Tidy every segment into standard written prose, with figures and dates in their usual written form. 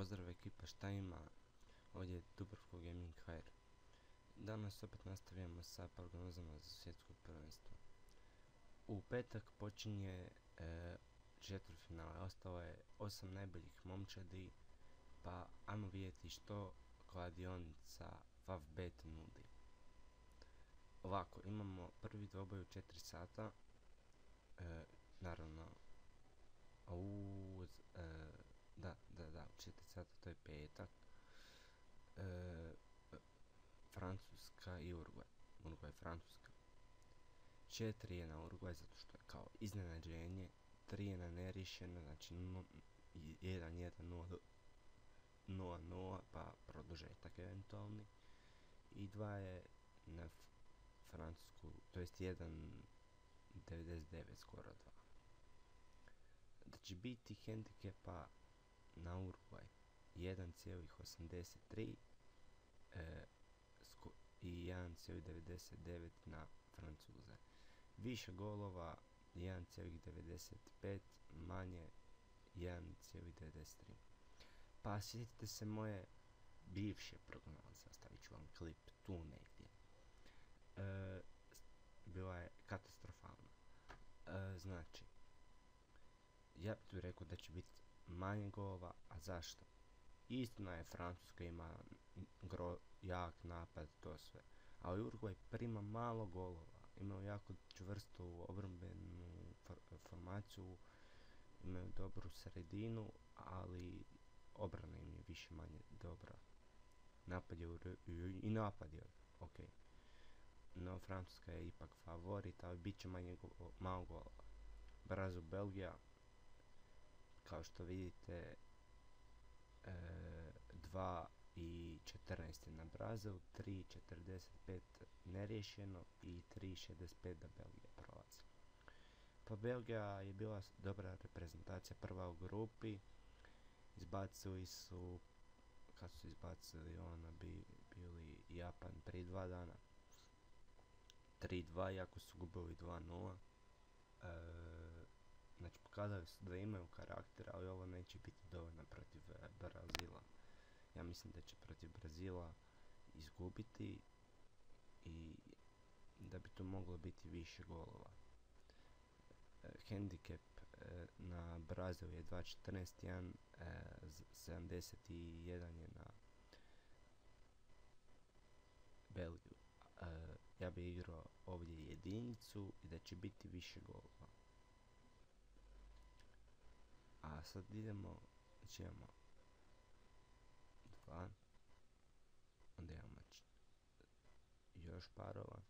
Pozdrav ekipa, šta ima? Ovdje je Dubravko Gaming HR. Danas opet nastavljamo sa prognozama za svjetsko prvenstvo. U petak počinje četvrtfinale, ostalo je 8 najboljih momčadi, pa ajmo vidjeti što kladionica Favbet nudi. Ovako, imamo prvi dvoboj u 4 sata, naravno, da, u 4 sata, to je petak. Francuska i Urugvaj. Francuska. 4 je na Urugvaj zato što je kao iznenađenje, 3 je na neriješeno, znači 1-1, 0-0, pa produžetak eventualni. I 2 je na Francusku, to jest 1,99, skoro 2. Da će biti hendikepa na Urugvaj 1,83 i 1,99 na Francuze. Više golova 1,95, manje 1,93. Pa sjetite se moje bivše prognoze, stavit ću vam klip tu negdje. Bila je katastrofalna. Znači, ja bih tu rekao da će biti manje golova, a zašto? Istina je, Francuska ima jak napad, to sve, ali Urugvaj prima malo golova, imaju jako čvrstu obrambenu formaciju, imaju dobru sredinu, ali obrana im je više manje dobra. Napad je ok. No, Francuska je ipak favorit, ali bit će malo golova. Brazil, Belgija, kao što vidite, 2 i 14 na Brazil, 3,45 neriješeno i 3,65 da Belgija prolazi. Pa Belgija je bila dobra reprezentacija, prva u grupi. Izbacili su, kad su izbacili bili Japan prije 2 dana, 3-2, iako su gubili 2-0. Znači, pokazali su da imaju karakter, ali ovo neće biti dovoljno protiv Brazila. Ja mislim da će protiv Brazila izgubiti i da bi to moglo biti više golova. Handicap na Brazil je 2,41, 71 je na Belgiju. Ja bi igrao ovdje jedinicu i da će biti više golova. A sad idemo, znači imamo 2, onda imamo još parova.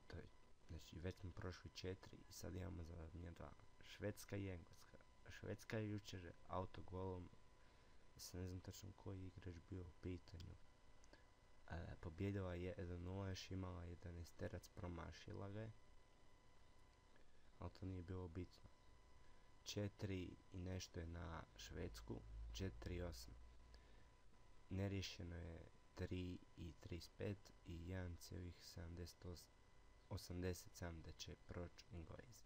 To je, znači već smo prošli 4 i sad imamo zadnje 2. Švedska i Engleska. Švedska je jučer autogolom, sad ne znam točno koji igrač bio u pitanju. Pobjedila je 1-0, još imala 11 terac, promašila ga je, ali to nije bilo bitno. 4 i nešto je na Švedsku, 4,8. Neriješeno je 3,35 i 1,87 da će proći Englezi.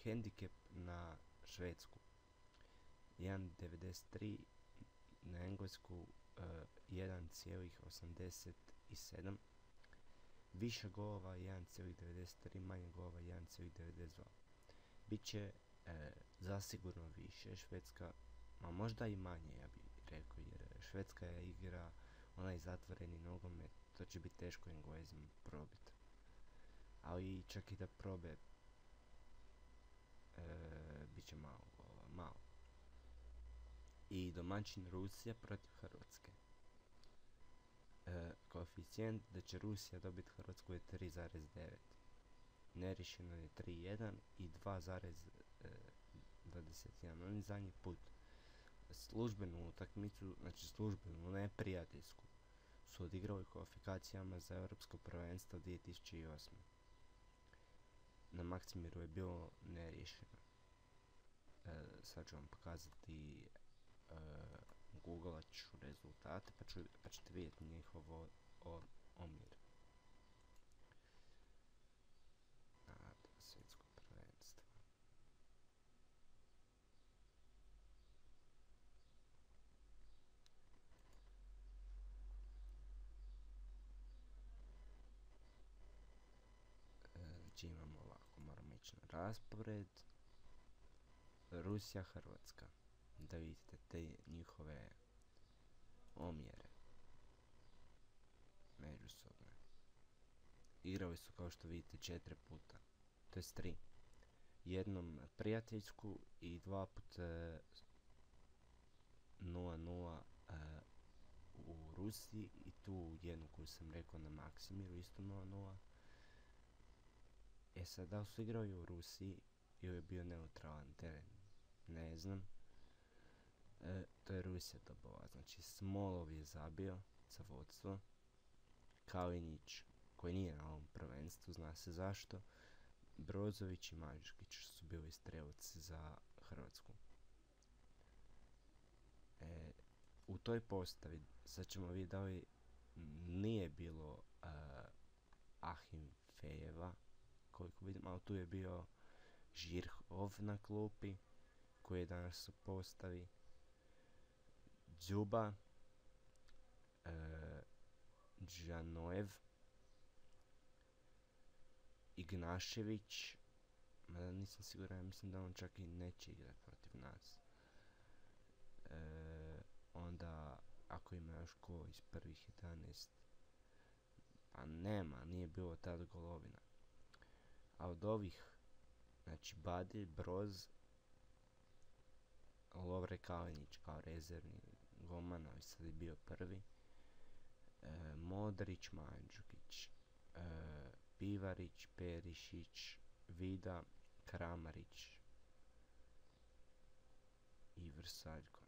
Handicap na Švedsku 1,93, na Englesku 1,87, više golova 1,93, manje golova 1,92. Biće zasigurno više, Švedska, a možda i manje, ja bih rekao, jer Švedska je igra onaj zatvoreni nogomet, to će biti teško Englezima probiti. Ali čak i da probe, bit će malo golova, malo. I domaćin Rusija protiv Hrvatske. Koeficijent da će Rusija dobiti Hrvatsku je 3,9. Neriješeno je 3,1 i 2,21. Oni zadnji put službenu utakmicu, znači službenu, ne prijateljsku, su odigrali kvalifikacijama za Europsko prvenstvo 2008. Na Maksimiru je bilo neriješeno. Sad ću vam pokazati, googlat ću rezultate pa ćete vidjeti njihov omjer. Svjetsko prvenstvo. raspored Rusija-Hrvatska. Da vidite te njihove omjere međusobne. Igrali su, kao što vidite, 4 puta. To je 3. Jednom prijateljsku i 2 puta 0-0 u Rusiji, i tu jednu koju sam rekao na Maksimiru, isto 0-0. Sad, da li su igrali u Rusiji ili je bio neutralan teren, ne znam. To je Rusija dobila, znači Smolov je zabio za vodstvo, Kalinić, koji nije na ovom prvenstvu, zna se zašto, Brozović i Mandžukić su bili strelci za Hrvatsku. U toj postavi, sad ćemo vidjeti da li nije bilo Ahim Fejeva, koliko vidim, ali tu je bio Žirhov na klupi, koji je danas u postavi, Džuba, Džanojev, Ignašević, mada nisam siguran, mislim da on čak i neće igrati protiv nas. Onda, ako ima još ko iz prvih 11, pa nema, nije bilo tad golovina. A od ovih, znači Badilj, Broz, Lovre Kalinić kao rezervni golman, ali sad je bio prvi, Modrić, Mandžukić, Pivarić, Perišić, Vida, Kramarić i Vrsaljko.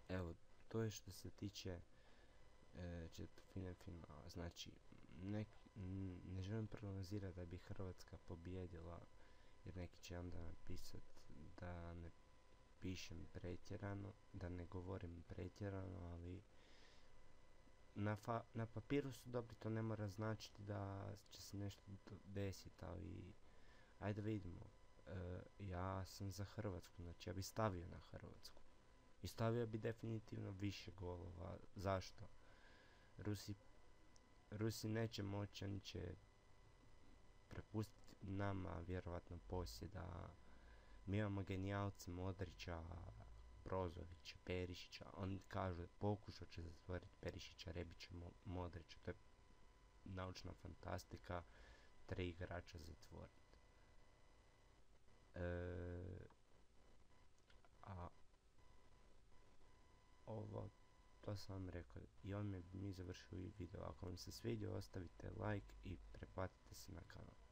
Evo, to je što se tiče četvrtfinale finala. Znači, ne želim prognozirati da bi Hrvatska pobijedila, jer neki će onda napisat da ne pišem pretjerano, da ne govorim pretjerano, ali na papiru su dobri, to ne mora značiti da će se nešto desiti, ali ajde vidimo. Ja sam za Hrvatsku, znači ja bi stavio na Hrvatsku. I stavio bi definitivno više golova. Zašto? Rusi neće moći, oni će prepustiti nama vjerovatno poslije da mi imamo genijalce Modrića, Brozovića, Perišića. Oni kažu pokušat će zatvoriti Perišića, Rebića, Modrića. To je naučna fantastika, 3 igrača zatvoriti. A ovo, to sam vam rekao, i ovime bi mi završili video. Ako vam se svidio, ostavite like i pretplatite se na kanal.